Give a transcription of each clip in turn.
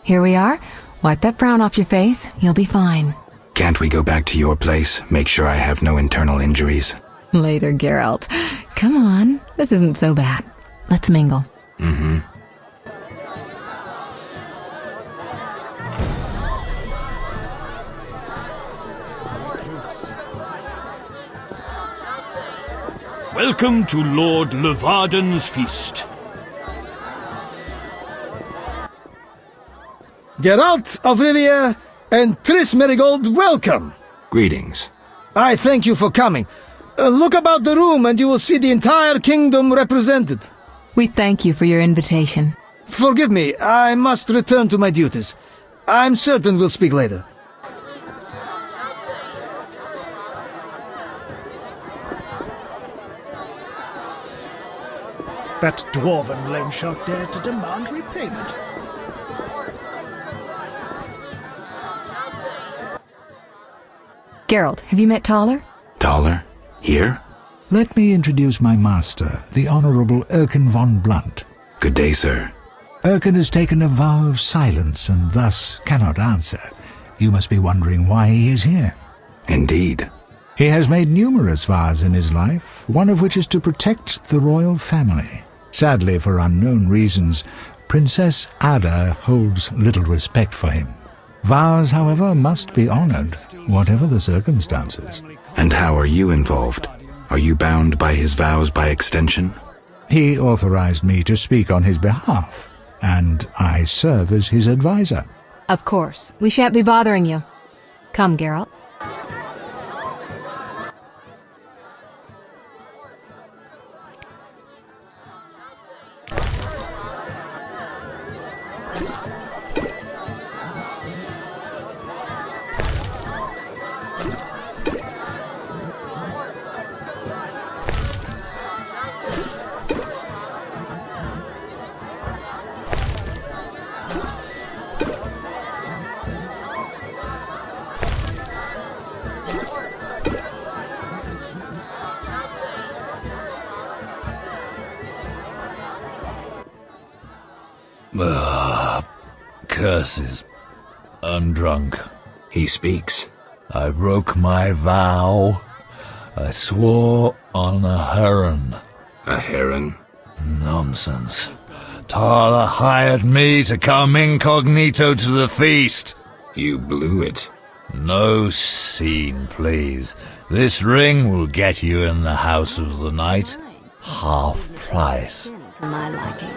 Here we are. Wipe that frown off your face. You'll be fine. Can't we go back to your place? Make sure I have no internal injuries. Later, Geralt. Come on. This isn't so bad. Let's mingle. Mm-hmm. Welcome to Lord Levarden's feast. Geralt of Rivia and Triss Merigold, welcome! Greetings. I thank you for coming. Look about the room and you will see the entire kingdom represented. We thank you for your invitation. Forgive me, I must return to my duties. I'm certain we'll speak later. That dwarven loanshark dared to demand repayment. Geralt, have you met Taller? Taller? Here? Let me introduce my master, the Honourable Erkin von Blunt. Good day, sir. Erkin has taken a vow of silence and thus cannot answer. You must be wondering why he is here. Indeed. He has made numerous vows in his life, one of which is to protect the royal family. Sadly, for unknown reasons, Princess Ada holds little respect for him. Vows, however, must be honoured, whatever the circumstances. And how are you involved? Are you bound by his vows by extension? He authorized me to speak on his behalf, and I serve as his advisor. Of course. We shan't be bothering you. Come, Geralt. Curses. I'm drunk. He speaks. I broke my vow. I swore on a heron. A heron? Nonsense. Tala hired me to come incognito to the feast. You blew it. No scene, please. This ring will get you in the house of the night. Half price. For my liking.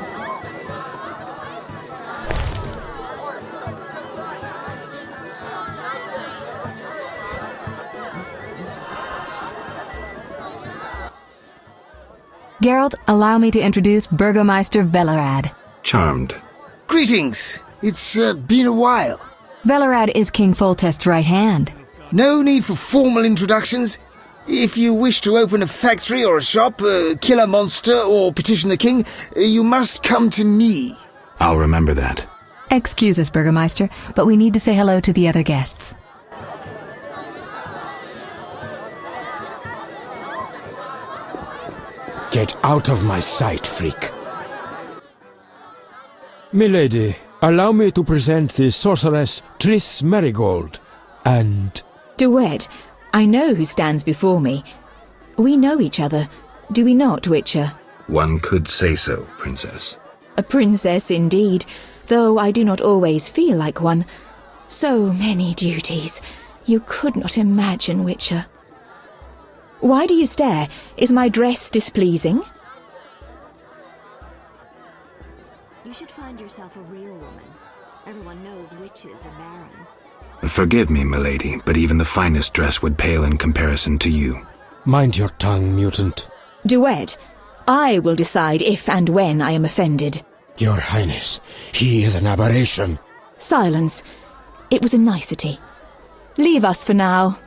Geralt, allow me to introduce Burgomeister Velerad. Charmed. Greetings. It's been a while. Velerad is King Foltest's right hand. No need for formal introductions. If you wish to open a factory or a shop, kill a monster, or petition the king, you must come to me. I'll remember that. Excuse us, Burgomeister, but we need to say hello to the other guests. Get out of my sight, freak. Milady, allow me to present the sorceress Triss Merigold, and... Duet, I know who stands before me. We know each other, do we not, Witcher? One could say so, Princess. A princess indeed, though I do not always feel like one. So many duties. You could not imagine, Witcher. Why do you stare? Is my dress displeasing? You should find yourself a real woman. Everyone knows witches are barren. Forgive me, milady, but even the finest dress would pale in comparison to you. Mind your tongue, mutant. Duet, I will decide if and when I am offended. Your Highness, he is an aberration. Silence. It was a nicety. Leave us for now.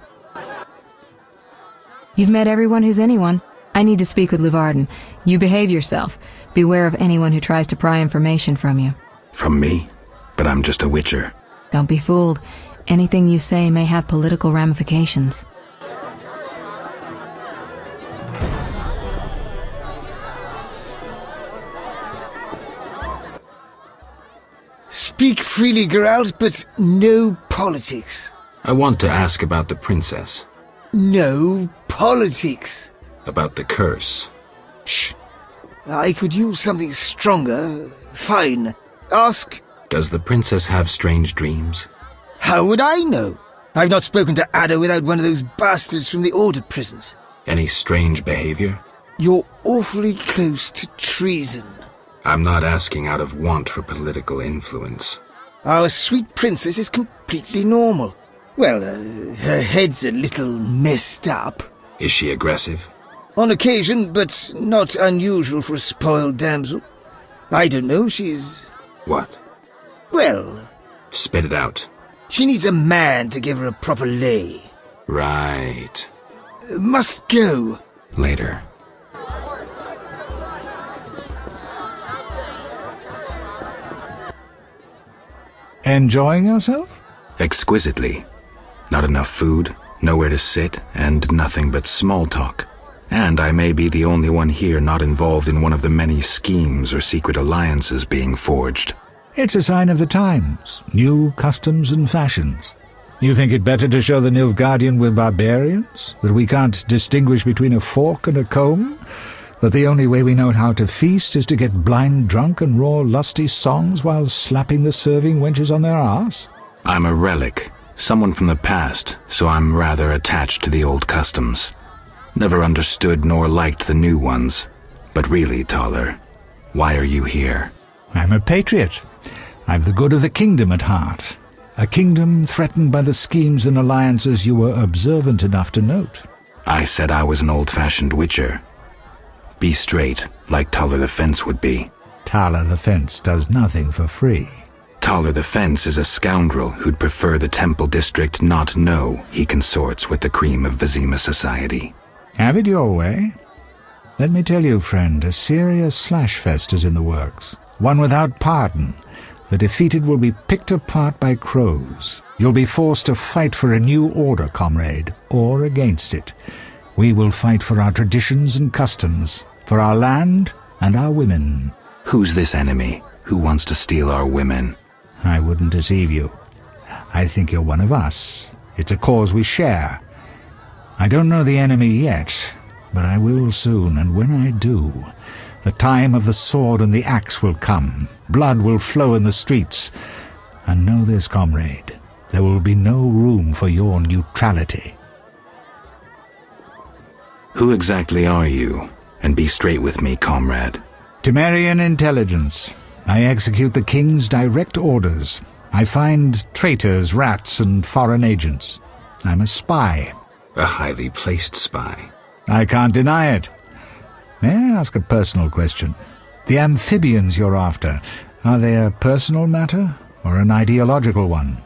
You've met everyone who's anyone. I need to speak with Levarden. You behave yourself. Beware of anyone who tries to pry information from you. From me? But I'm just a witcher. Don't be fooled. Anything you say may have political ramifications. Speak freely, Geralt, but no politics. I want to ask about the princess. No politics. About the curse. Shh. I could use something stronger. Fine. Ask. Does the princess have strange dreams? How would I know? I've not spoken to Ada without one of those bastards from the ordered prisons. Any strange behavior? You're awfully close to treason. I'm not asking out of want for political influence. Our sweet princess is completely normal. Well, her head's a little messed up. Is she aggressive? On occasion, but not unusual for a spoiled damsel. I don't know, she's... What? Well... Spit it out. She needs a man to give her a proper lay. Right. Must go. Later. Enjoying yourself? Exquisitely. Not enough food, nowhere to sit, and nothing but small talk. And I may be the only one here not involved in one of the many schemes or secret alliances being forged. It's a sign of the times, new customs and fashions. You think it better to show the Nilfgaardian we're barbarians? That we can't distinguish between a fork and a comb? That the only way we know how to feast is to get blind drunk and roar lusty songs while slapping the serving wenches on their arse? I'm a relic, someone from the past, so I'm rather attached to the old customs. Never understood nor liked the new ones. But really, Taller, why are you here? I'm a patriot. I've the good of the kingdom at heart. A kingdom threatened by the schemes and alliances you were observant enough to note. I said I was an old-fashioned witcher. Be straight, like Taller the Fence would be. Taller the Fence does nothing for free. Taller the Fence is a scoundrel who'd prefer the Temple District not know he consorts with the cream of Vizima society. Have it your way. Let me tell you, friend, a serious slashfest is in the works. One without pardon. The defeated will be picked apart by crows. You'll be forced to fight for a new order, comrade, or against it. We will fight for our traditions and customs, for our land and our women. Who's this enemy? Who wants to steal our women? I wouldn't deceive you. I think you're one of us. It's a cause we share. I don't know the enemy yet, but I will soon, and when I do, the time of the sword and the axe will come. Blood will flow in the streets. And know this, comrade, there will be no room for your neutrality. Who exactly are you? And be straight with me, comrade. Temerian intelligence. I execute the king's direct orders. I find traitors, rats, and foreign agents. I'm a spy. A highly placed spy. I can't deny it. May I ask a personal question? The amphibians you're after, are they a personal matter or an ideological one?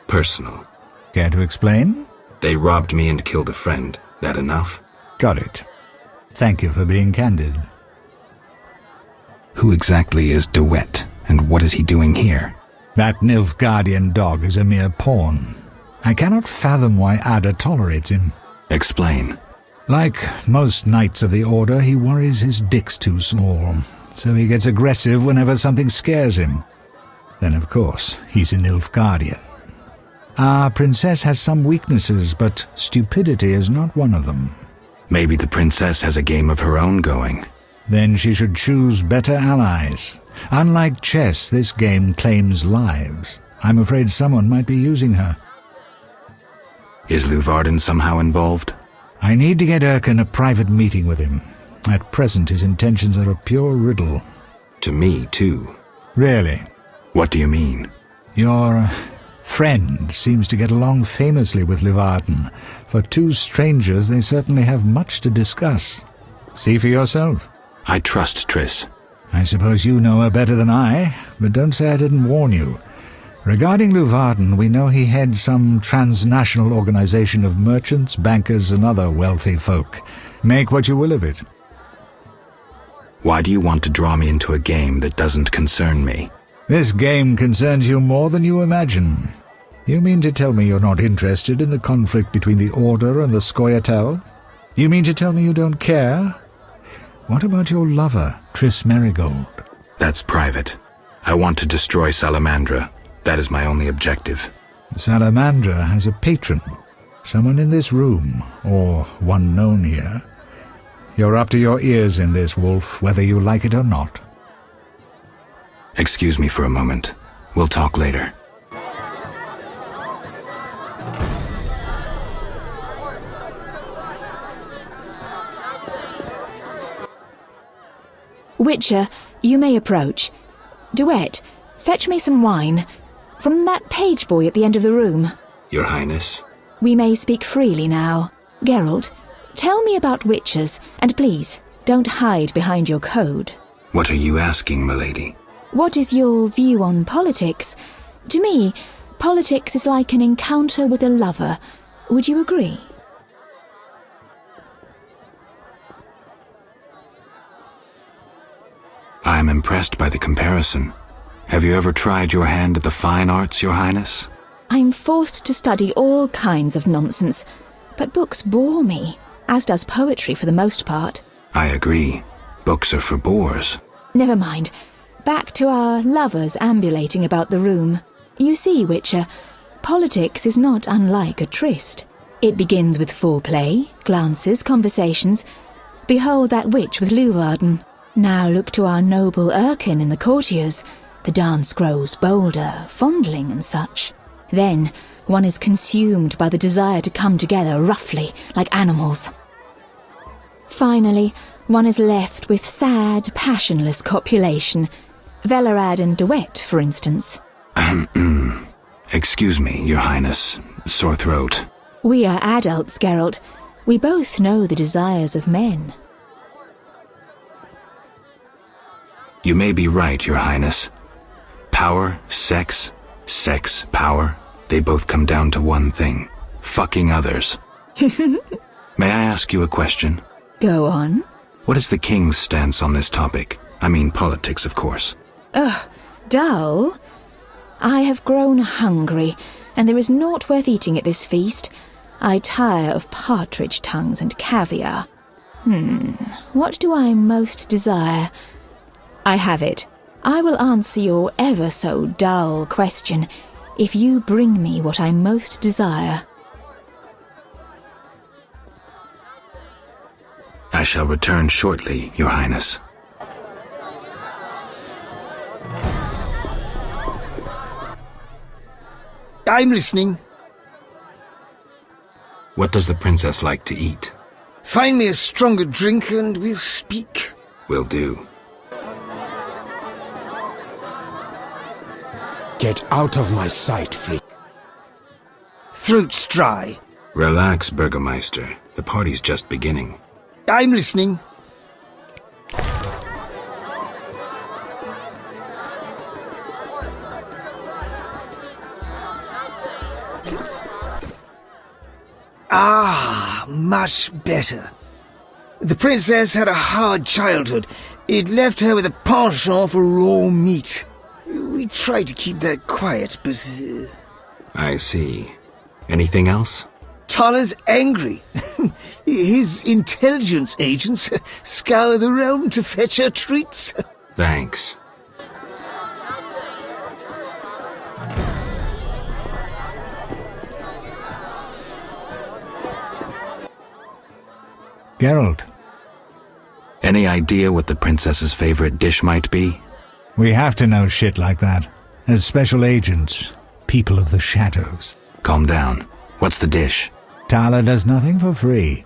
Personal. Care to explain? They robbed me and killed a friend. That enough? Got it. Thank you for being candid. Who exactly is DeWitt, and what is he doing here? That Nilfgaardian dog is a mere pawn. I cannot fathom why Ada tolerates him. Explain. Like most knights of the Order, he worries his dick's too small, so he gets aggressive whenever something scares him. Then, of course, he's a Nilfgaardian. Our princess has some weaknesses, but stupidity is not one of them. Maybe the princess has a game of her own going. Then she should choose better allies. Unlike chess, this game claims lives. I'm afraid someone might be using her. Is Luvarden somehow involved? I need to get Erkin a private meeting with him. At present, his intentions are a pure riddle. To me, too. Really? What do you mean? Your friend seems to get along famously with Luvarden. For two strangers, they certainly have much to discuss. See for yourself. I trust Triss. I suppose you know her better than I, but don't say I didn't warn you. Regarding Luvarden, we know he heads some transnational organization of merchants, bankers, and other wealthy folk. Make what you will of it. Why do you want to draw me into a game that doesn't concern me? This game concerns you more than you imagine. You mean to tell me you're not interested in the conflict between the Order and the Scoia'tael? You mean to tell me you don't care? What about your lover, Triss Merigold? That's private. I want to destroy Salamandra. That is my only objective. Salamandra has a patron. Someone in this room, or one known here. You're up to your ears in this, Wolf, whether you like it or not. Excuse me for a moment. We'll talk later. Witcher, you may approach. Duet, fetch me some wine. From that page boy at the end of the room. Your Highness? We may speak freely now. Geralt, tell me about witches, and please, don't hide behind your code. What are you asking, milady? What is your view on politics? To me, politics is like an encounter with a lover. Would you agree? I'm impressed by the comparison. Have you ever tried your hand at the fine arts, Your Highness? I'm forced to study all kinds of nonsense, but books bore me, as does poetry for the most part. I agree. Books are for bores. Never mind. Back to our lovers ambulating about the room. You see, Witcher, politics is not unlike a tryst. It begins with foreplay, glances, conversations. Behold that witch with Leuwarden. Now look to our noble Erkin and the courtiers. The dance grows bolder, fondling and such. Then one is consumed by the desire to come together roughly, like animals. Finally, one is left with sad, passionless copulation. Velerad and Duet, for instance. Excuse me, Your Highness. Sore throat. We are adults, Geralt. We both know the desires of men. You may be right, Your Highness. Power, sex, power, they both come down to one thing. Fucking others. May I ask you a question? Go on. What is the king's stance on this topic? I mean politics, of course. Ugh, dull? I have grown hungry, and there is naught worth eating at this feast. I tire of partridge tongues and caviar. What do I most desire? I have it. I will answer your ever so dull question if you bring me what I most desire. I shall return shortly, Your Highness. I'm listening. What does the princess like to eat? Find me a stronger drink and we'll speak. Will do. Get out of my sight, freak. Throat's dry. Relax, Burgermeister. The party's just beginning. I'm listening. Ah, much better. The princess had a hard childhood. It left her with a penchant for raw meat. We tried to keep that quiet, but... I see. Anything else? Tala's angry. His intelligence agents scour the realm to fetch her treats. Thanks. Geralt. Any idea what the princess's favorite dish might be? We have to know shit like that. As special agents, people of the shadows. Calm down. What's the dish? Tala does nothing for free.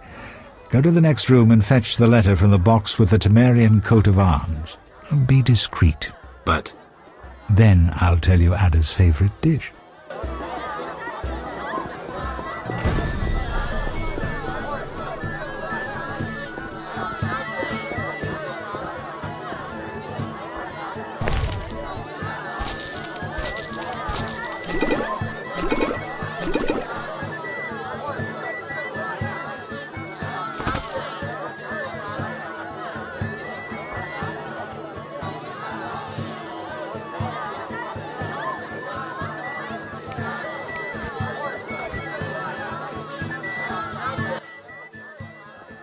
Go to the next room and fetch the letter from the box with the Temerian coat of arms. Be discreet. But... Then I'll tell you Ada's favorite dish.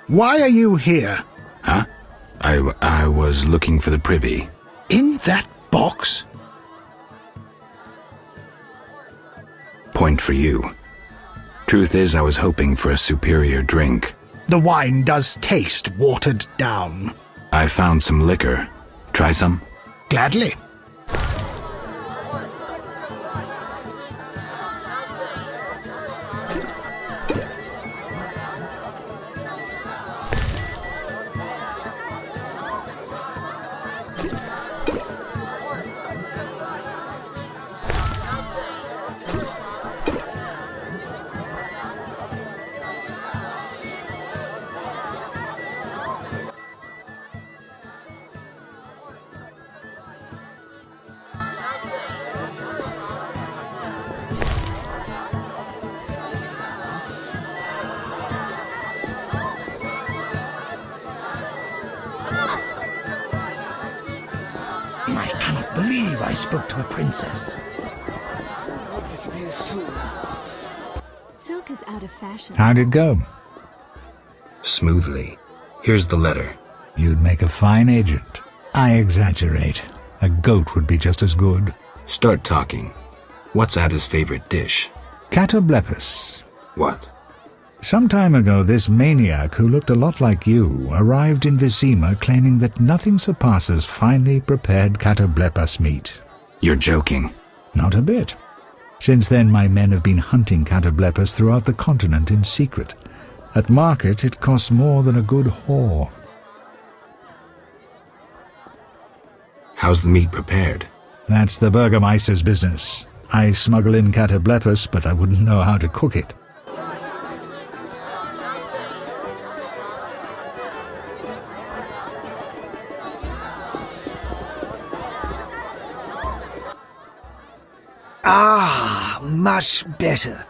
Why are you here? Huh? I was looking for the privy. In that box? point for you. Truth is, I was hoping for a superior drink. The wine does taste watered down. I found some liquor. Try some? Gladly. I cannot believe I spoke to a princess. Disappear soon. Silk is out of fashion. How'd it go? Smoothly. Here's the letter. You'd make a fine agent. I exaggerate. A goat would be just as good. Start talking. What's Ada's favorite dish? Catoblepus. What? Some time ago, this maniac who looked a lot like you arrived in Vizima claiming that nothing surpasses finely prepared catoblepus meat. You're joking. Not a bit. Since then, my men have been hunting catoblepus throughout the continent in secret. At market, it costs more than a good whore. How's the meat prepared? That's the Burgermeister's business. I smuggle in catoblepus, but I wouldn't know how to cook it. Ah, much better.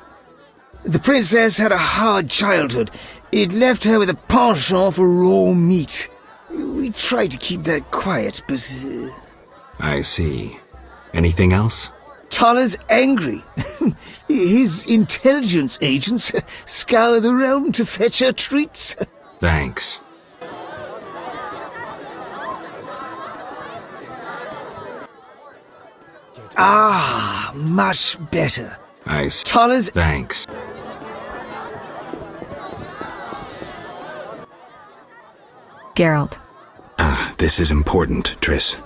The princess had a hard childhood. It left her with a penchant for raw meat. We tried to keep that quiet, but... I see. Anything else? Tala's angry. His intelligence agents scour the realm to fetch her treats. Thanks. Ah, much better. I see. Tala's... Thanks. Geralt. This is important, Triss.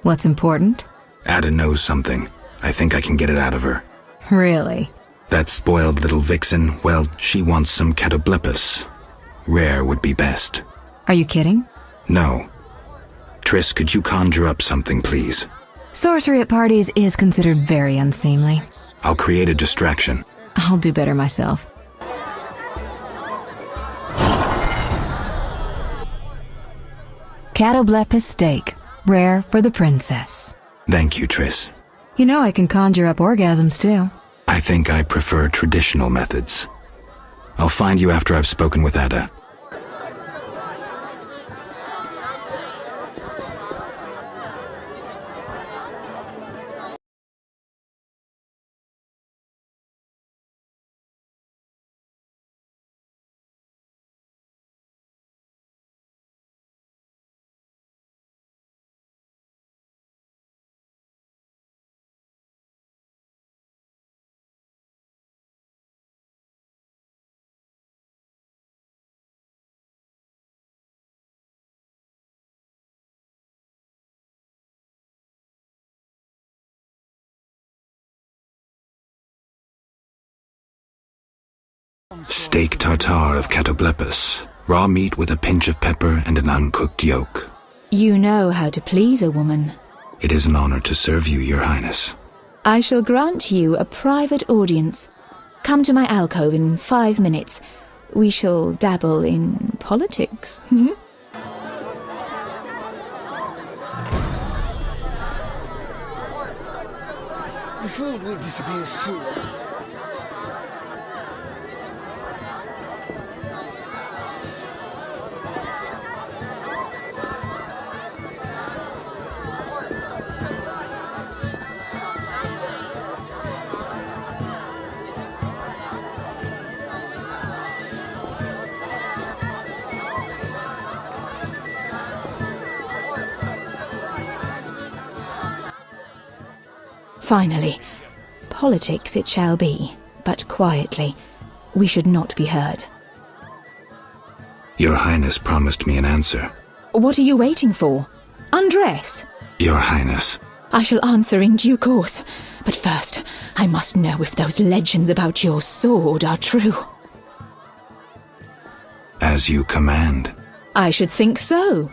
What's important? Ada knows something. I think I can get it out of her. Really? That spoiled little vixen, well, she wants some catoblepus. Rare would be best. Are you kidding? No. Triss, could you conjure up something, please? Sorcery at parties is considered very unseemly. I'll create a distraction. I'll do better myself. Catoblepus steak, rare for the princess. Thank you, Triss. You know I can conjure up orgasms too. I think I prefer traditional methods. I'll find you after I've spoken with Ada. Steak tartare of catoblepus, raw meat with a pinch of pepper and an uncooked yolk. You know how to please a woman. It is an honor to serve you, Your Highness. I shall grant you a private audience. Come to my alcove in 5 minutes. We shall dabble in politics. The food will disappear soon. Finally, politics it shall be. but quietly. We should not be heard. Your Highness promised me an answer. What are you waiting for? Undress. Your Highness. I shall answer in due course. But first, I must know if those legends about your sword are true. As you command. I should think so.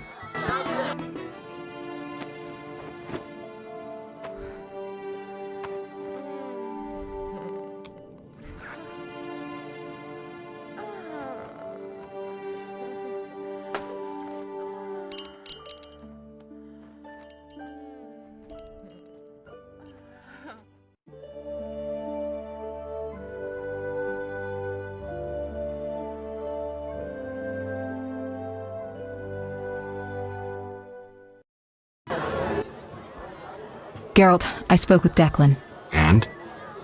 Geralt, I spoke with Declan. And?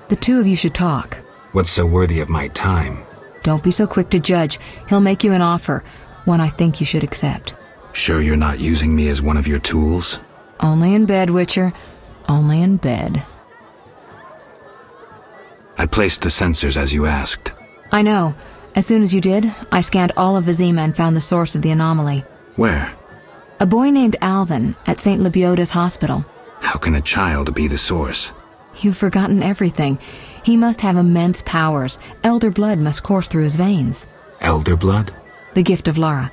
The two of you should talk. What's so worthy of my time? Don't be so quick to judge. He'll make you an offer, one I think you should accept. Sure you're not using me as one of your tools? Only in bed, Witcher. Only in bed. I placed the sensors as you asked. I know. As soon as you did, I scanned all of Vizima and found the source of the anomaly. Where? A boy named Alvin at St. Lebioda's hospital. How can a child be the source? You've forgotten everything. He must have immense powers. Elder blood must course through his veins. Elder blood? The gift of Lara.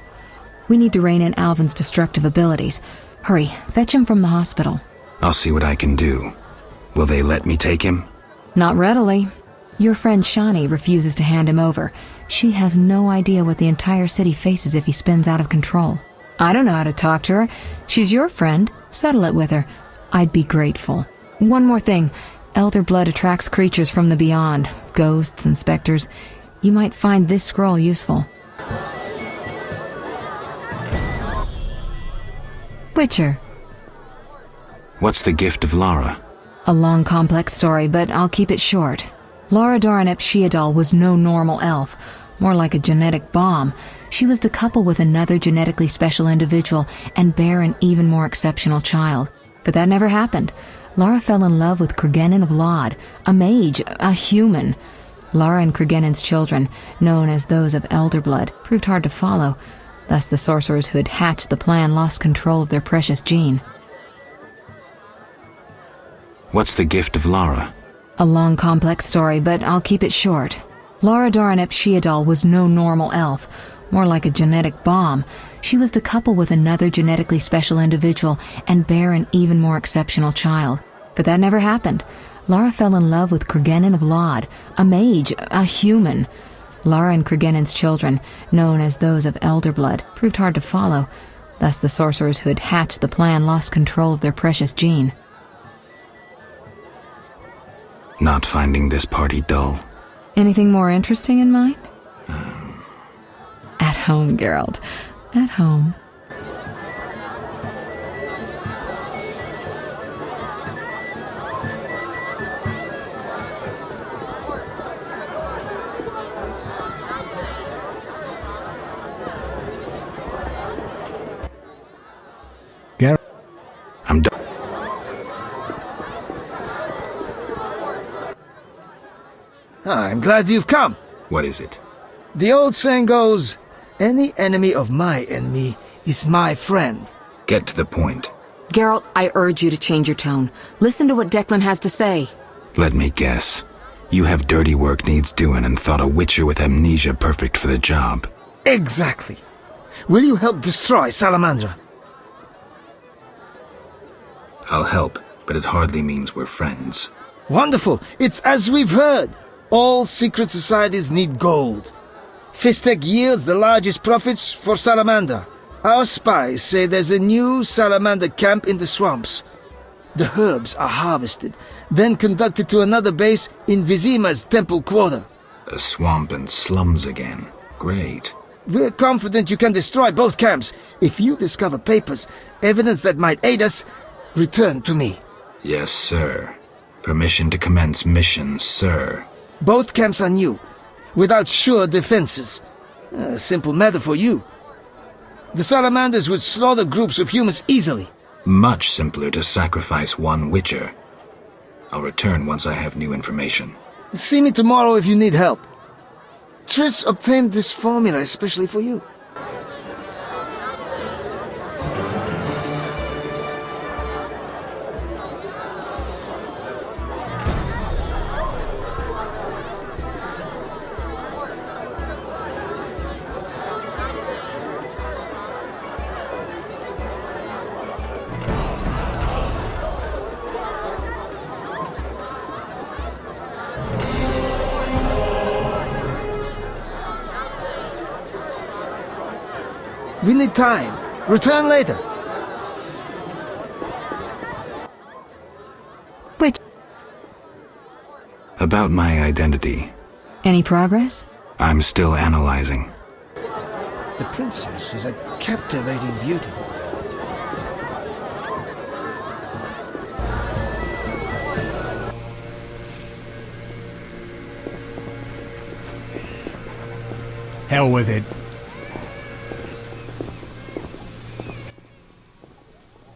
We need to rein in Alvin's destructive abilities. Hurry, fetch him from the hospital. I'll see what I can do. Will they let me take him? Not readily. Your friend Shani refuses to hand him over. She has no idea what the entire city faces if he spins out of control. I don't know how to talk to her. She's your friend. Settle it with her. I'd be grateful. One more thing. Elder blood attracts creatures from the beyond. Ghosts and specters. You might find this scroll useful. Witcher. What's the gift of Lara? A long, complex story, but I'll keep it short. Lara Doranep Sheadal was no normal elf. More like a genetic bomb. She was to couple with another genetically special individual and bear an even more exceptional child. But that never happened. Lara fell in love with Cregennan of Lod, a mage, a human. Lara and Cregennan's children, known as those of Elder blood, proved hard to follow. Thus the sorcerers who had hatched the plan lost control of their precious gene. What's the gift of Lara? A long, complex story, but I'll keep it short. Lara Doranep Sheadal was no normal elf. More like a genetic bomb. She was to couple with another genetically special individual and bear an even more exceptional child. But that never happened. Lara fell in love with Cregennan of Lod, a mage, a human. Lara and Cregennan's children, known as those of Elder blood, proved hard to follow. Thus the sorcerers who had hatched the plan lost control of their precious gene. Not finding this party dull? Anything more interesting in mind? At home, Geralt. At home. Geralt. I'm done. I'm glad you've come. What is it? The old saying goes, any enemy of my enemy is my friend. Get to the point. Geralt, I urge you to change your tone. Listen to what Declan has to say. Let me guess. You have dirty work needs doing and thought a witcher with amnesia perfect for the job. Exactly. Will you help destroy Salamandra? I'll help, but it hardly means we're friends. Wonderful. It's as we've heard. All secret societies need gold. Fistek yields the largest profits for Salamander. Our spies say there's a new Salamander camp in the swamps. The herbs are harvested, then conducted to another base in Vizima's temple quarter. A swamp and slums again. Great. We're confident you can destroy both camps. If you discover papers, evidence that might aid us, return to me. Yes, sir. Permission to commence mission, sir. Both camps are new, without sure defenses. A simple matter for you. The Salamanders would slaughter groups of humans easily. Much simpler to sacrifice one witcher. I'll return once I have new information. See me tomorrow if you need help. Triss obtained this formula especially for you. We need time. Return later. Which? About my identity. Any progress? I'm still analyzing. The princess is a captivating beauty. Hell with it.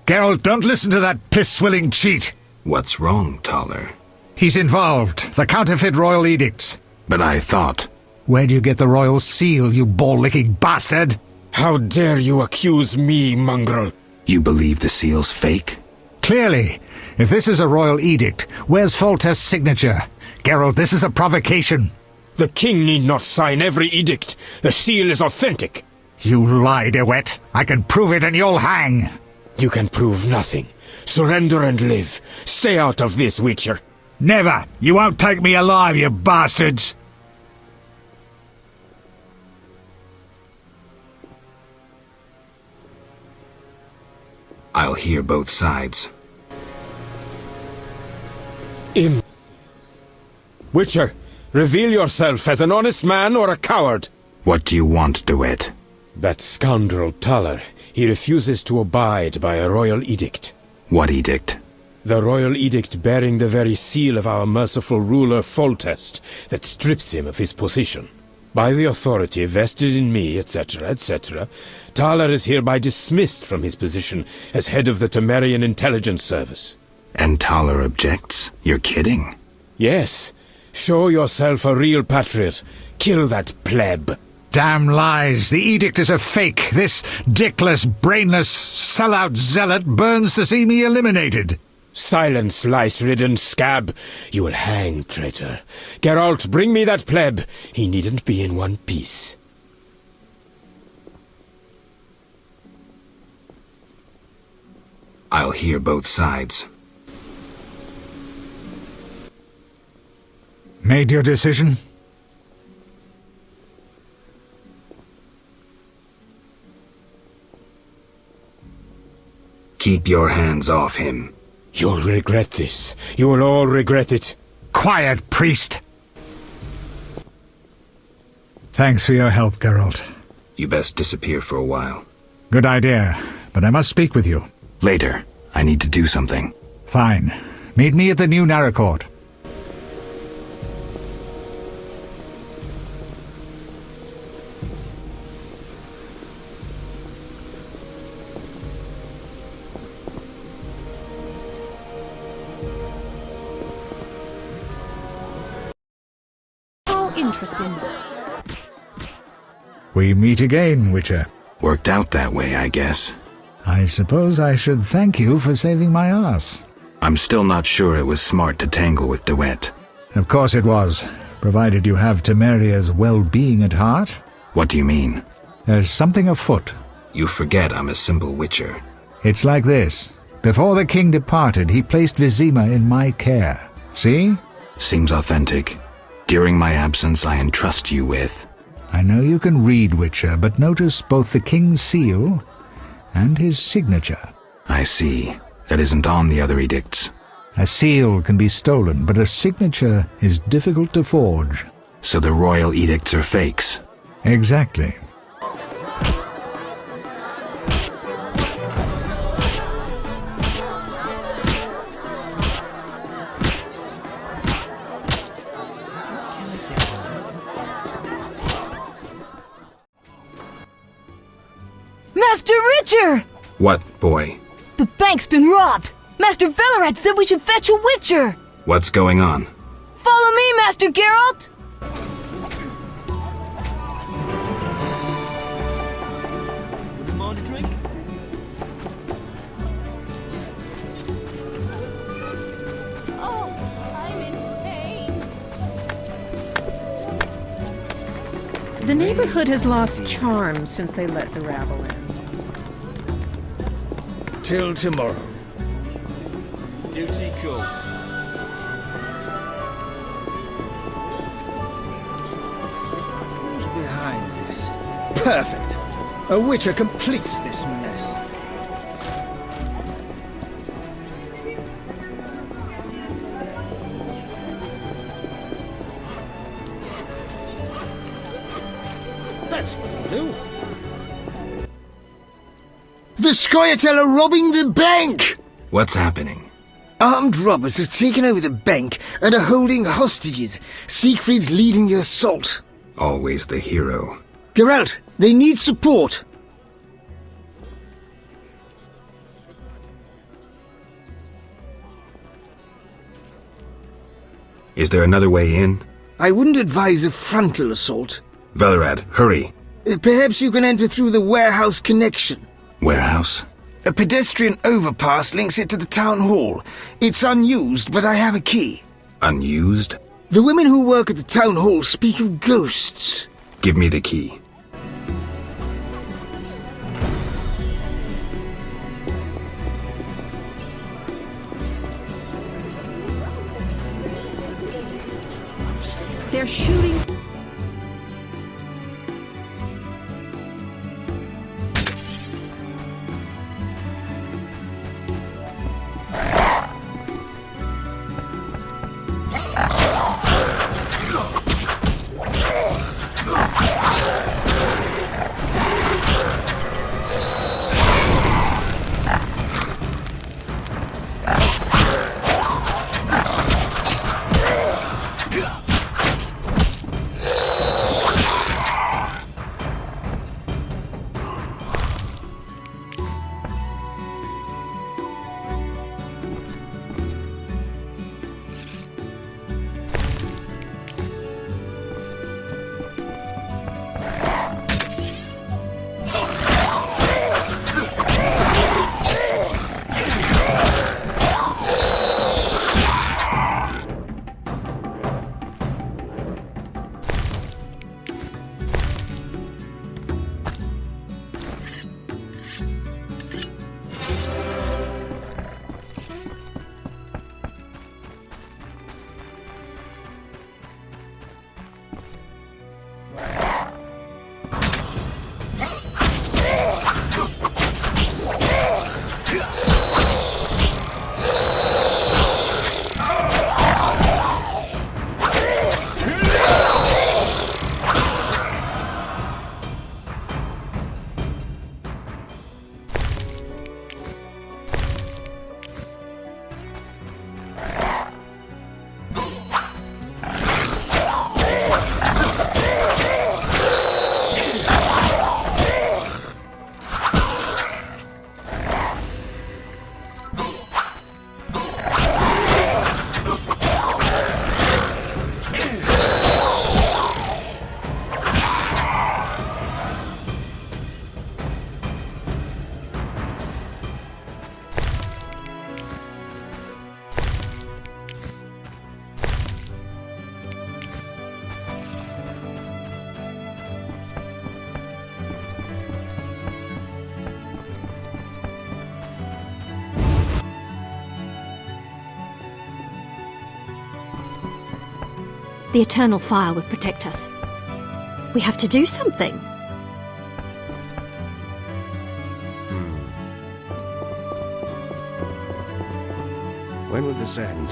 Geralt, don't listen to that piss-swilling cheat. What's wrong, Taller? He's involved. The counterfeit royal edicts. But I thought... Where do you get the royal seal, you ball-licking bastard? How dare you accuse me, mongrel? You believe the seal's fake? Clearly. If this is a royal edict, where's Foltest's signature? Geralt, this is a provocation. The king need not sign every edict. The seal is authentic. You lie, DeWitt. I can prove it and you'll hang. You can prove nothing. Surrender and live. Stay out of this, Witcher. Never! You won't take me alive, you bastards! I'll hear both sides. Imbeciles. Witcher, reveal yourself as an honest man or a coward. What do you want, DeWitt? That scoundrel Taller. He refuses to abide by a royal edict. What edict? The royal edict bearing the very seal of our merciful ruler Foltest that strips him of his position. By the authority vested in me, etc., etc., Taller is hereby dismissed from his position as head of the Temerian Intelligence Service. And Taller objects? You're kidding? Yes. Show yourself a real patriot. Kill that pleb. Damn lies! The edict is a fake! This dickless, brainless, sellout zealot burns to see me eliminated! Silence, lice-ridden scab! You will hang, traitor. Geralt, bring me that pleb! He needn't be in one piece. I'll hear both sides. Made your decision? Keep your hands off him. You'll regret this. You'll all regret it. Quiet, priest! Thanks for your help, Geralt. You best disappear for a while. Good idea, but I must speak with you. Later. I need to do something. Fine. Meet me at the new Narracourt. Interesting. We meet again, Witcher. Worked out that way, I guess. I suppose I should thank you for saving my ass. I'm still not sure it was smart to tangle with DeWitt. Of course it was, provided you have Temeria's well-being at heart. What do you mean? There's something afoot. You forget I'm a simple witcher. It's like this. Before the king departed, he placed Vizima in my care. See? Seems authentic. During my absence, I entrust you with... I know you can read, Witcher, but notice both the king's seal and his signature. I see. That isn't on the other edicts. A seal can be stolen, but a signature is difficult to forge. So the royal edicts are fakes? Exactly. Master Richard! What, boy? The bank's been robbed! Master Velarat said we should fetch a witcher! What's going on? Follow me, Master Geralt! Wouldn't mind a drink? Oh, I'm in pain. The neighborhood has lost charm since they let the rabble in. Till tomorrow. Duty calls. Who's behind this? Perfect. A witcher completes this mess. That's what I'll do. The Scoia'tael are robbing the bank! What's happening? Armed robbers have taken over the bank and are holding hostages. Siegfried's leading the assault. Always the hero. Geralt, they need support. Is there another way in? I wouldn't advise a frontal assault. Velorad, hurry. Perhaps you can enter through the warehouse connection. Warehouse? A pedestrian overpass links it to the town hall. It's unused, but I have a key. Unused? The women who work at the town hall speak of ghosts. Give me the key. They're shooting... The eternal fire would protect us. We have to do something. When will this end?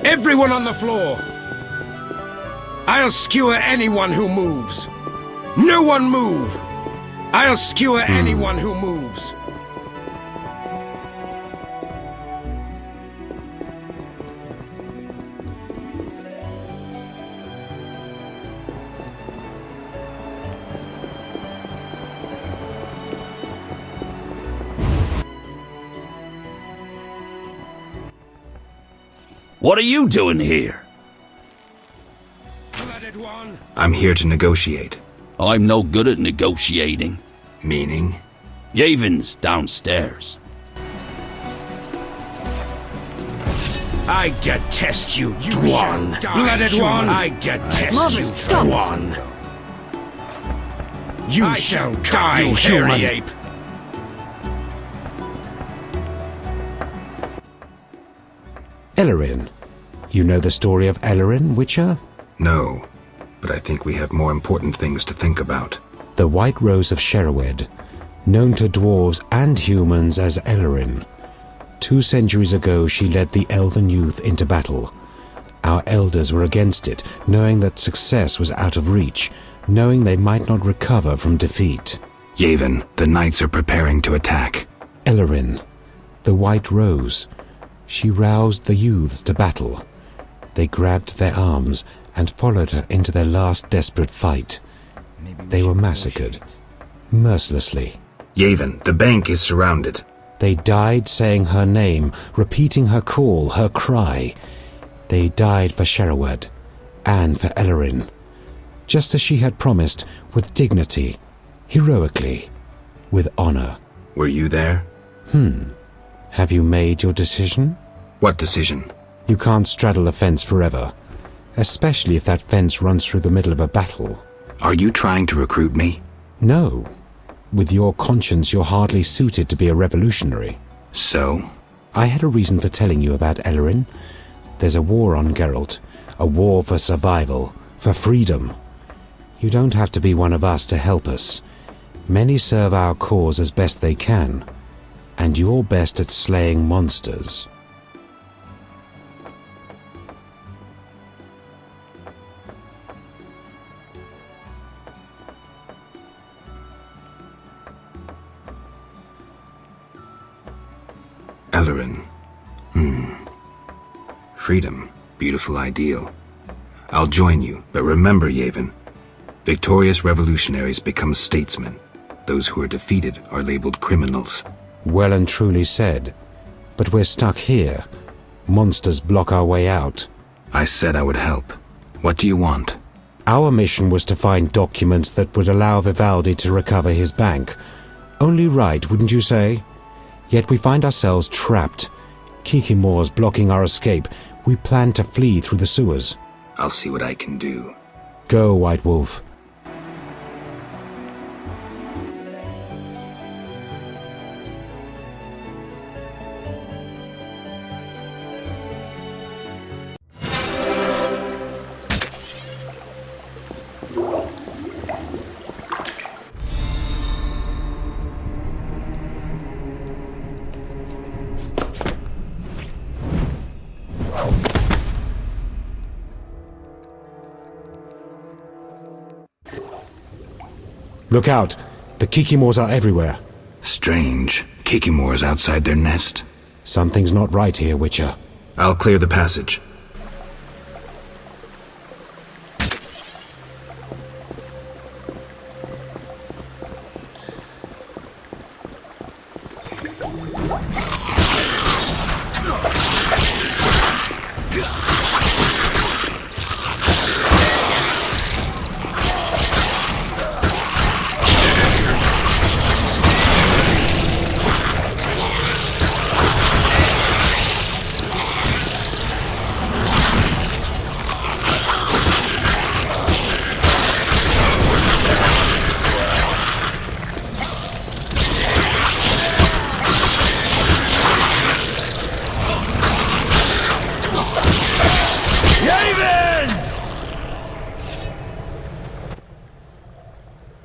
Everyone on the floor! I'll skewer anyone who moves. No one move! I'll skewer anyone who moves. What are you doing here? I'm here to negotiate. I'm no good at negotiating. Meaning? Yavon's downstairs. I detest you, Dwan. Blooded one. I detest Marvin, you, stop. Dwan. You shall die, you human hairy ape. Ellerin. You know the story of Ellerin, Witcher? No, but I think we have more important things to think about. The White Rose of Sherwood, known to dwarves and humans as Ellerin. 2 centuries ago she led the elven youth into battle. Our elders were against it, knowing that success was out of reach, knowing they might not recover from defeat. Yavin, the knights are preparing to attack. Ellerin, the White Rose. She roused the youths to battle. They grabbed their arms and followed her into their last desperate fight. They were massacred, mercilessly. Yavin, the bank is surrounded. They died saying her name, repeating her call, her cry. They died for Sherwood and for Ellerin, just as she had promised, with dignity, heroically, with honor. Were you there? Have you made your decision? What decision? You can't straddle a fence forever, especially if that fence runs through the middle of a battle. Are you trying to recruit me? No. With your conscience, you're hardly suited to be a revolutionary. So? I had a reason for telling you about Ellerin. There's a war on Geralt, a war for survival, for freedom. You don't have to be one of us to help us. Many serve our cause as best they can, and you're best at slaying monsters. Ellerin. Freedom. Beautiful ideal. I'll join you, but remember, Yavin, victorious revolutionaries become statesmen. Those who are defeated are labeled criminals. Well and truly said. But we're stuck here. Monsters block our way out. I said I would help. What do you want? Our mission was to find documents that would allow Vivaldi to recover his bank. Only right, wouldn't you say? Yet we find ourselves trapped. Kikimore's blocking our escape. We plan to flee through the sewers. I'll see what I can do. Go, White Wolf. Look out! The Kikimores are everywhere. Strange. Kikimore's outside their nest. Something's not right here, Witcher. I'll clear the passage.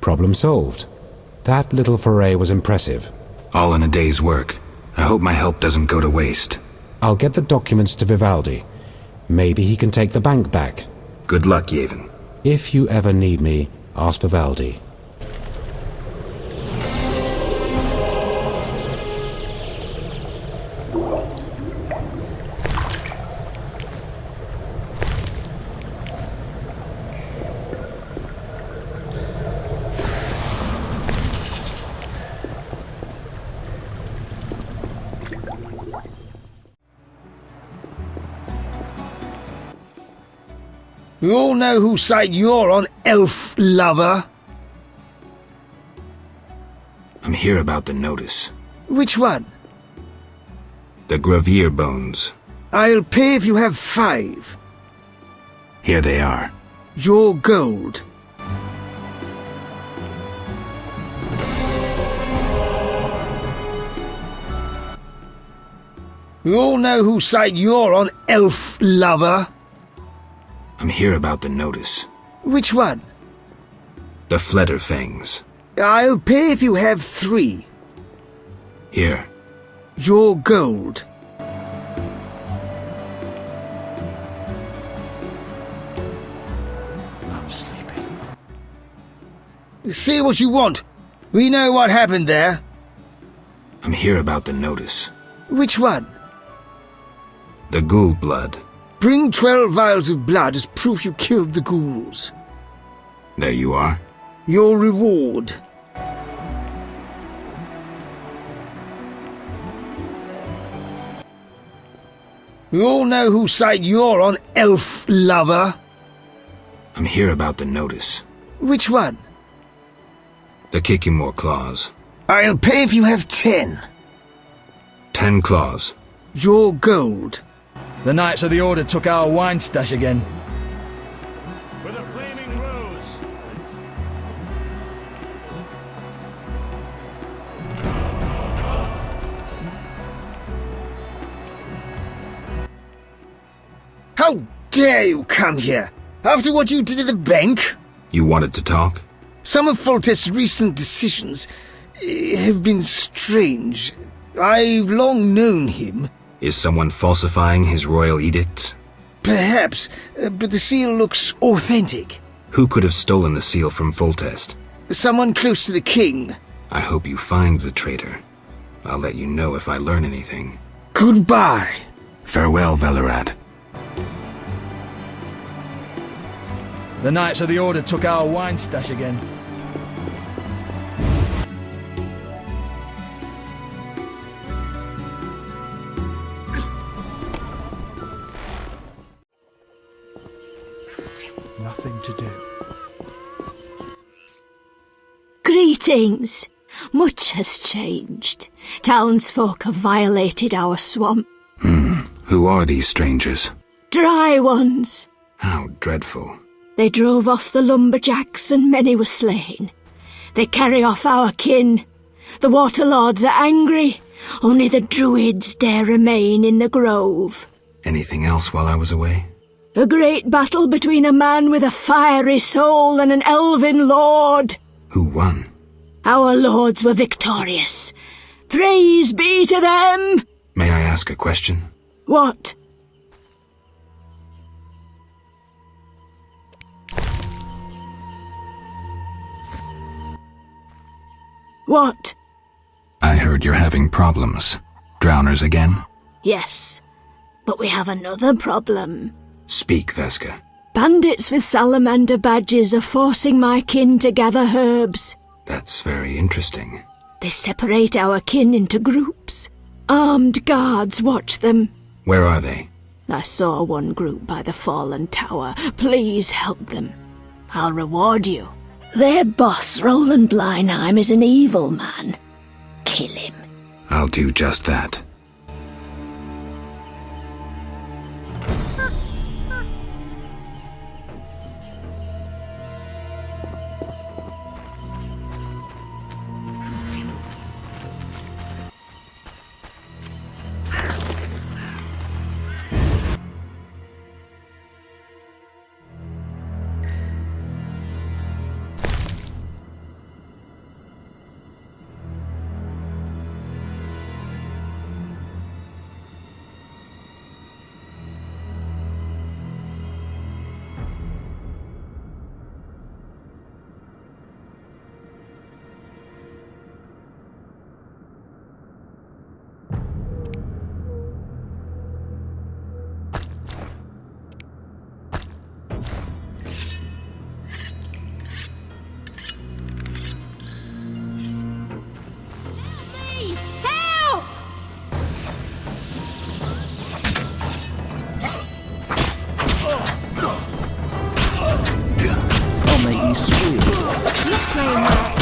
Problem solved. That little foray was impressive. All in a day's work. I hope my help doesn't go to waste. I'll get the documents to Vivaldi. Maybe he can take the bank back. Good luck, Yavin. If you ever need me, ask Vivaldi. We all know whose side you're on, elf lover. I'm here about the notice. Which one? The Gravier bones. I'll pay if you have 5. Here they are. Your gold. We all know whose side you're on, elf lover. I'm here about the notice. Which one? The Flederfangs. I'll pay if you have 3. Here. Your gold. I'm sleeping. Say what you want. We know what happened there. I'm here about the notice. Which one? The ghoul blood. Bring 12 vials of blood as proof you killed the ghouls. There you are. Your reward. We all know whose side you're on, elf lover. I'm here about the notice. Which one? The Kikimore claws. I'll pay if you have 10. 10 claws. Your gold. The Knights of the Order took our wine stash again. For the flaming rose. How dare you come here? After what you did at the bank? You wanted to talk? Some of Foltest's recent decisions have been strange. I've long known him. Is someone falsifying his royal edicts? Perhaps, but the seal looks authentic. Who could have stolen the seal from Foltest? Someone close to the king. I hope you find the traitor. I'll let you know if I learn anything. Goodbye. Farewell, Velerad. The Knights of the Order took our wine stash again. Nothing to do. Greetings. Much has changed. Townsfolk have violated our swamp. Who are these strangers? Dry ones. How dreadful. They drove off the lumberjacks and many were slain. They carry off our kin. The Waterlords are angry. Only the druids dare remain in the grove. Anything else while I was away? A great battle between a man with a fiery soul and an elven lord. Who won? Our lords were victorious. Praise be to them! May I ask a question? What? What? I heard you're having problems. Drowners again? Yes, but we have another problem. Speak, Veska. Bandits with salamander badges are forcing my kin to gather herbs. That's very interesting. They separate our kin into groups. Armed guards watch them. Where are they? I saw one group by the fallen tower. Please help them. I'll reward you. Their boss, Roland Bleinheim, is an evil man. Kill him. I'll do just that. school. You're playing that.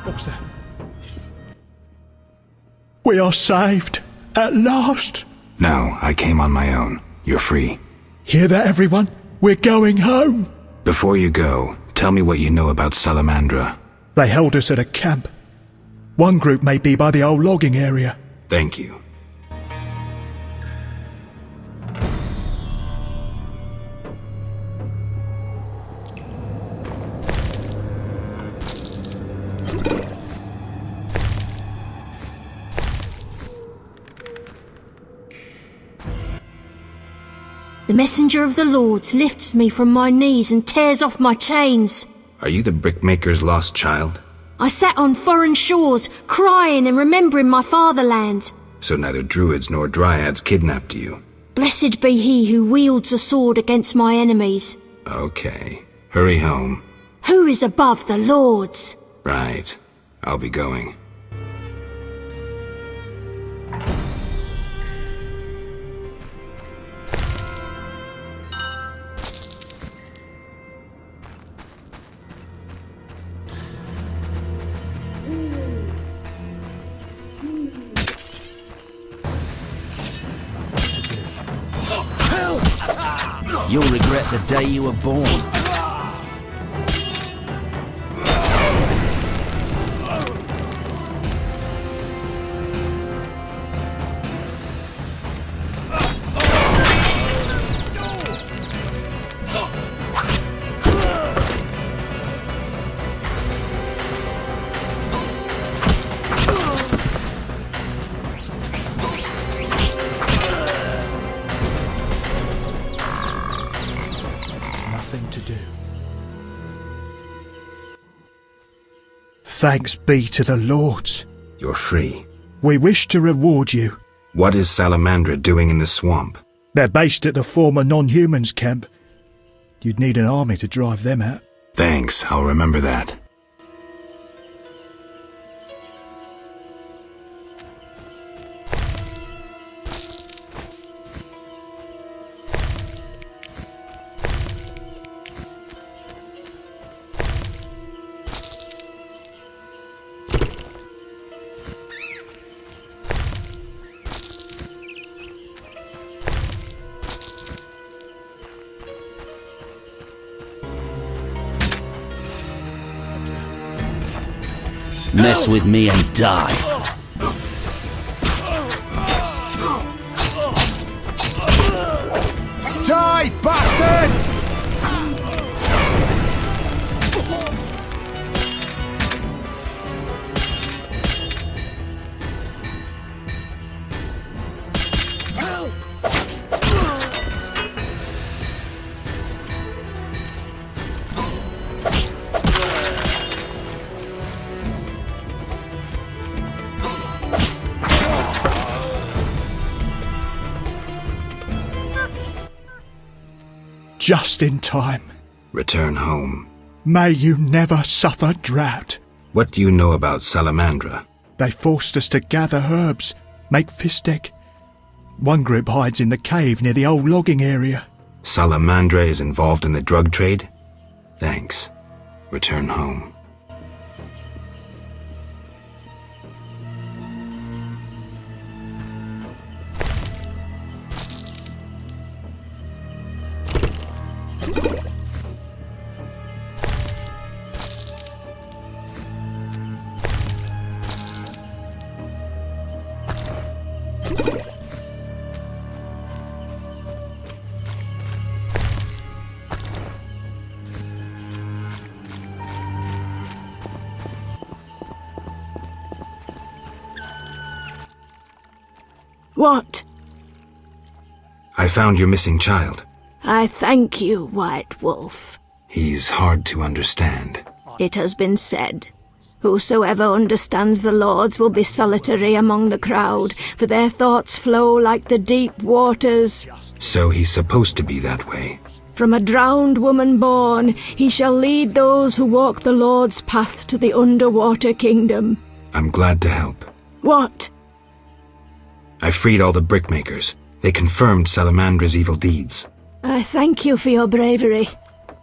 What's that? We are saved. At last. No, I came on my own. You're free. Hear that, everyone? We're going home. Before you go, tell me what you know about Salamandra. They held us at a camp. One group may be by the old logging area. Thank you. The messenger of the Lords lifts me from my knees and tears off my chains. Are you the brickmaker's lost child? I sat on foreign shores, crying and remembering my fatherland. So neither druids nor dryads kidnapped you. Blessed be he who wields a sword against my enemies. Okay. Hurry home. Who is above the Lords? Right. I'll be going. You'll regret the day you were born. To do. Thanks be to the Lords. You're free. We wish to reward you. What is Salamandra doing in the swamp? They're based at the former non-humans camp. You'd need an army to drive them out. Thanks, I'll remember that. Mess with me and die. Die, bastard! Just in time. Return home. May you never suffer drought. What do you know about Salamandra? They forced us to gather herbs, make fistek. One group hides in the cave near the old logging area. Salamandra is involved in the drug trade? Thanks. Return home. What? I found your missing child. I thank you, White Wolf. He's hard to understand. It has been said. Whosoever understands the Lords will be solitary among the crowd, for their thoughts flow like the deep waters. So he's supposed to be that way. From a drowned woman born, he shall lead those who walk the Lord's path to the underwater kingdom. I'm glad to help. What? I freed all the brickmakers. They confirmed Salamandra's evil deeds. I thank you for your bravery.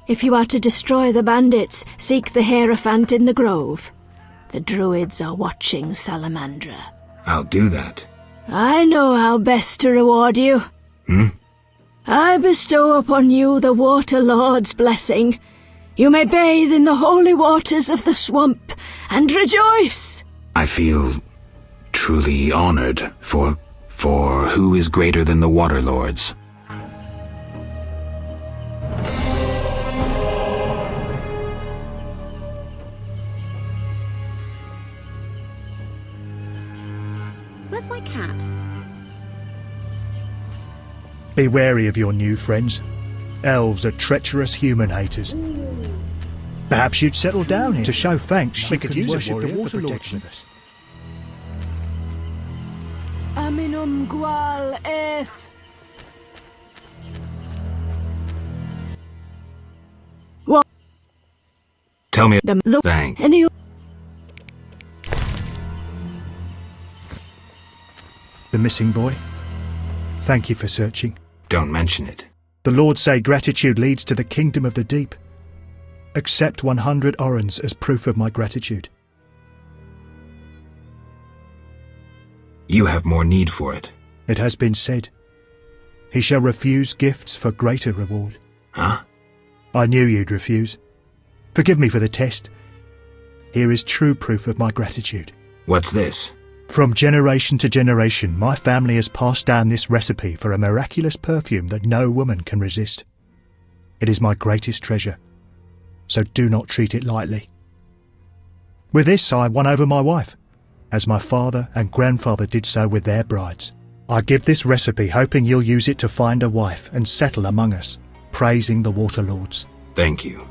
If you are to destroy the bandits, seek the Hierophant in the grove. The druids are watching Salamandra. I'll do that. I know how best to reward you. I bestow upon you the Water Lord's blessing. You may bathe in the holy waters of the swamp and rejoice. I feel truly honored, for who is greater than the Water Lords? Where's my cat? Be wary of your new friends. Elves are treacherous human haters. Perhaps you'd settle down here to show thanks. We could use a warrior for protection of us. Aminum gual eth. What? Tell me the thing. The missing boy. Thank you for searching. Don't mention it. The Lords say gratitude leads to the kingdom of the deep. Accept 100 orens as proof of my gratitude. You have more need for it. It has been said. He shall refuse gifts for greater reward. Huh? I knew you'd refuse. Forgive me for the test. Here is true proof of my gratitude. What's this? From generation to generation, my family has passed down this recipe for a miraculous perfume that no woman can resist. It is my greatest treasure, so do not treat it lightly. With this, I won over my wife, as my father and grandfather did so with their brides. I give this recipe hoping you'll use it to find a wife and settle among us, praising the Water Lords. Thank you.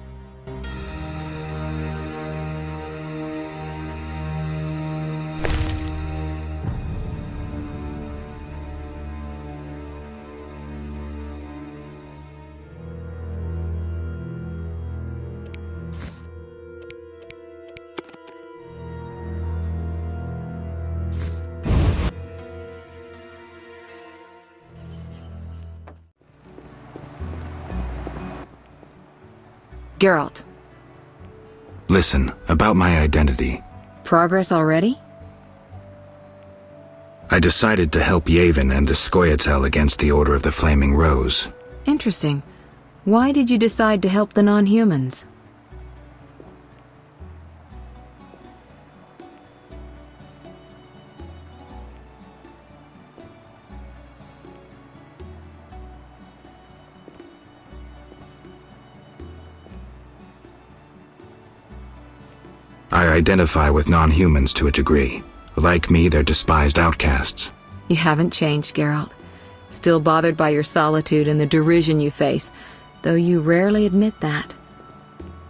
Geralt. Listen, about my identity. Progress already? I decided to help Yavin and the Scoia'tael against the Order of the Flaming Rose. Interesting. Why did you decide to help the non-humans? I identify with non-humans to a degree. Like me, they're despised outcasts. You haven't changed, Geralt. Still bothered by your solitude and the derision you face, though you rarely admit that.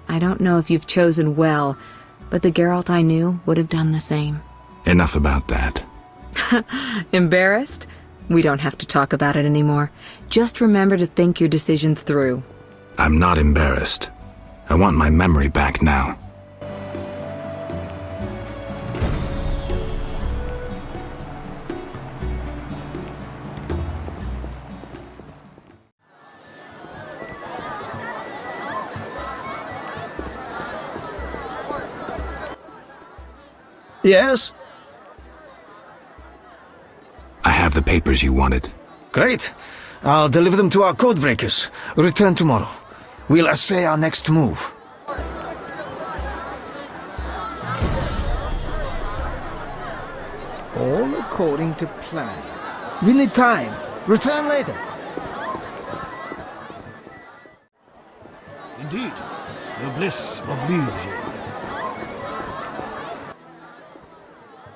I don't know if you've chosen well, but the Geralt I knew would have done the same. Enough about that. Embarrassed? We don't have to talk about it anymore. Just remember to think your decisions through. I'm not embarrassed. I want my memory back now. Yes? I have the papers you wanted. Great. I'll deliver them to our codebreakers. Return tomorrow. We'll assay our next move. All according to plan. We need time. Return later. Indeed. Noblesse oblige.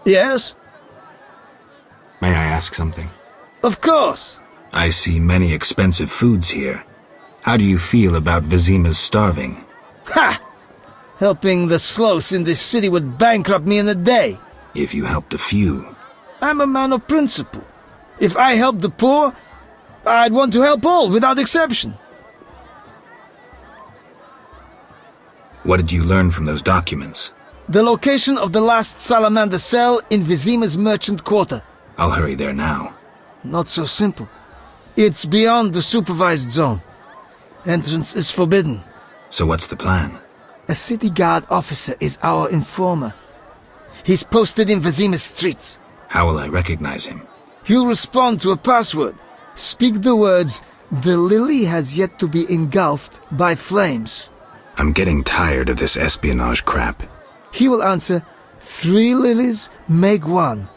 Yes? May I ask something? Of course. I see many expensive foods here. How do you feel about Vizima's starving? Ha! Helping the sloths in this city would bankrupt me in a day. If you helped a few. I'm a man of principle. If I help the poor, I'd want to help all, without exception. What did you learn from those documents? The location of the last salamander cell in Vizima's merchant quarter. I'll hurry there now. Not so simple. It's beyond the supervised zone. Entrance is forbidden. So what's the plan? A city guard officer is our informer. He's posted in Vizima's streets. How will I recognize him? He'll respond to a password. Speak the words, "The lily has yet to be engulfed by flames." I'm getting tired of this espionage crap. He will answer, "3 lilies make 1."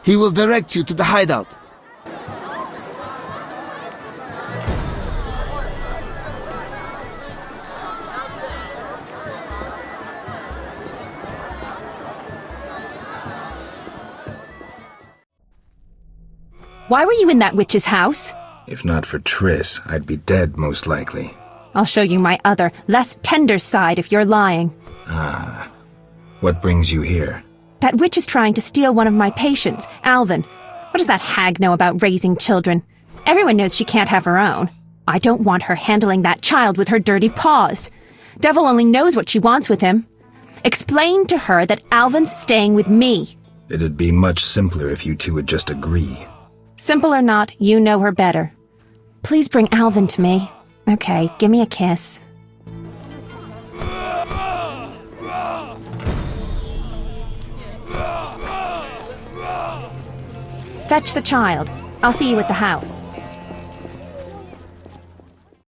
He will direct you to the hideout. Why were you in that witch's house? If not for Triss, I'd be dead most likely. I'll show you my other, less tender side if you're lying. Ah. What brings you here? That witch is trying to steal one of my patients, Alvin. What does that hag know about raising children? Everyone knows she can't have her own. I don't want her handling that child with her dirty paws. Devil only knows what she wants with him. Explain to her that Alvin's staying with me. It'd be much simpler if you two would just agree. Simple or not, you know her better. Please bring Alvin to me. Okay, give me a kiss. Fetch the child. I'll see you at the house.